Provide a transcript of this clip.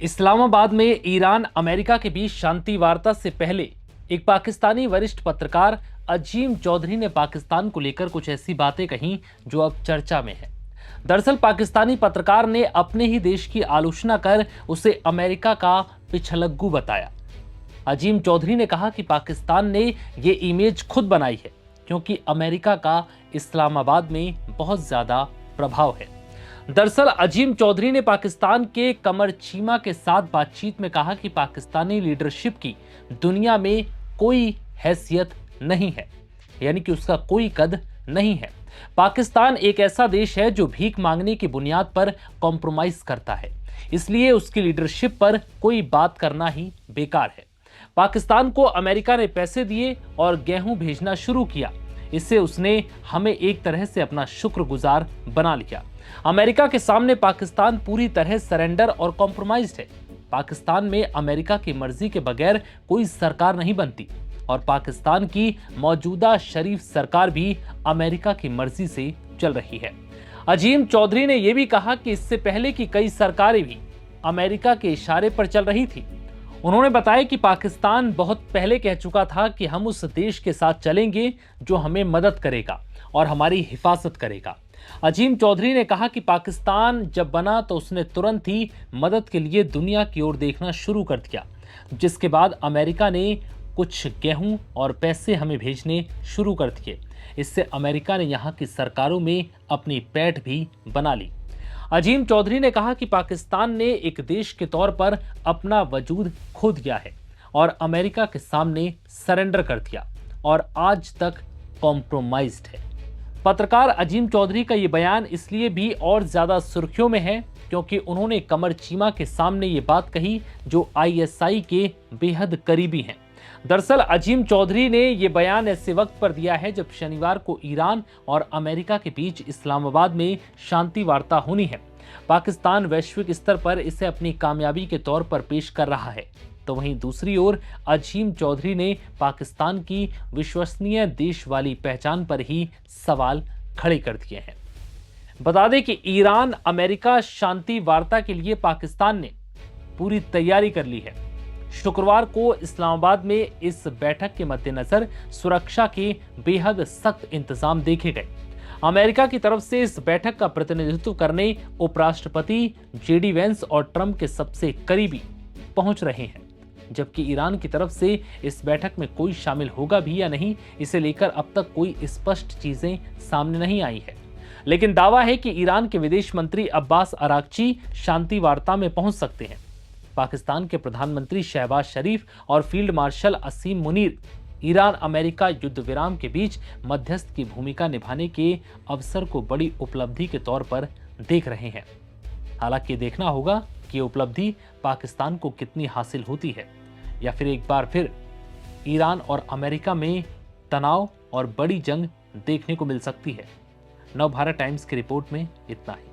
इस्लामाबाद में Iran America के बीच शांति वार्ता से पहले एक पाकिस्तानी वरिष्ठ पत्रकार अजीम चौधरी ने पाकिस्तान को लेकर कुछ ऐसी बातें कहीं जो अब चर्चा में है। दरअसल पाकिस्तानी पत्रकार ने अपने ही देश की आलोचना कर उसे अमेरिका का पिछलग्गू बताया। अजीम चौधरी ने कहा कि पाकिस्तान ने ये इमेज खुद बनाई है क्योंकि अमेरिका का इस्लामाबाद में बहुत ज्यादा प्रभाव है। दरअसल अजीम चौधरी ने पाकिस्तान के कमर चीमा के साथ बातचीत में कहा कि पाकिस्तानी लीडरशिप की दुनिया में कोई हैसियत नहीं है, यानी कि उसका कोई कद नहीं है। पाकिस्तान एक ऐसा देश है जो भीख मांगने की बुनियाद पर कॉम्प्रोमाइज करता है, इसलिए उसकी लीडरशिप पर कोई बात करना ही बेकार है। पाकिस्तान को अमेरिका ने पैसे दिए और गेहूं भेजना शुरू किया, इससे उसने हमें एक तरह से अपना शुक्रगुजार बना लिया। अमेरिका के सामने पाकिस्तान पूरी तरह सरेंडर और कॉम्प्रोमाइज्ड है। पाकिस्तान में अमेरिका की मर्जी के बगैर कोई सरकार नहीं बनती और पाकिस्तान की मौजूदा शरीफ सरकार भी अमेरिका की मर्जी से चल रही है। अजीम चौधरी ने यह भी कहा कि इससे पहले की कई सरकारें भी अमेरिका के इशारे पर चल रही थी। उन्होंने बताया कि पाकिस्तान बहुत पहले कह चुका था कि हम उस देश के साथ चलेंगे जो हमें मदद करेगा और हमारी हिफाजत करेगा। अजीम चौधरी ने कहा कि पाकिस्तान जब बना तो उसने तुरंत ही मदद के लिए दुनिया की ओर देखना शुरू कर दिया, जिसके बाद अमेरिका ने कुछ गेहूं और पैसे हमें भेजने शुरू कर दिए। इससे अमेरिका ने यहाँ की सरकारों में अपनी पैठ भी बना ली। अजीम चौधरी ने कहा कि पाकिस्तान ने एक देश के तौर पर अपना वजूद खो दिया है और अमेरिका के सामने सरेंडर कर दिया और आज तक कॉम्प्रोमाइज्ड है। पत्रकार अजीम चौधरी का ये बयान इसलिए भी और ज्यादा सुर्खियों में है क्योंकि उन्होंने कमर चीमा के सामने ये बात कही जो आईएसआई के बेहद करीबी हैं। दरअसल अजीम चौधरी ने ये बयान ऐसे वक्त पर दिया है जब शनिवार को ईरान और अमेरिका के बीच इस्लामाबाद में शांति वार्ता होनी है। पाकिस्तान वैश्विक स्तर पर इसे अपनी कामयाबी के तौर पर पेश कर रहा है, तो वहीं दूसरी ओर अजीम चौधरी ने पाकिस्तान की विश्वसनीय देश वाली पहचान पर ही सवाल खड़े कर दिए हैं। बता दें कि ईरान अमेरिका शांति वार्ता के लिए पाकिस्तान ने पूरी तैयारी कर ली है। शुक्रवार को इस्लामाबाद में इस बैठक के मद्देनजर सुरक्षा के बेहद सख्त इंतजाम देखे गए। अमेरिका की तरफ से इस बैठक का प्रतिनिधित्व करने उपराष्ट्रपति जेडी वेंस और ट्रंप के सबसे करीबी पहुंच रहे हैं, जबकि ईरान की तरफ से इस बैठक में कोई शामिल होगा भी या नहीं, इसे लेकर अब तक कोई स्पष्ट चीजें सामने नहीं आई है। लेकिन दावा है कि ईरान के विदेश मंत्री अब्बास अरागची शांति वार्ता में पहुंच सकते हैं। पाकिस्तान के प्रधानमंत्री शहबाज शरीफ और फील्ड मार्शल असीम मुनीर ईरान अमेरिका युद्ध विराम के बीच मध्यस्थ की भूमिका निभाने के अवसर को बड़ी उपलब्धि के तौर पर देख रहे हैं। हालांकि देखना होगा कि ये उपलब्धि पाकिस्तान को कितनी हासिल होती है या फिर एक बार फिर ईरान और अमेरिका में तनाव और बड़ी जंग देखने को मिल सकती है। नवभारत टाइम्स की रिपोर्ट में इतना ही।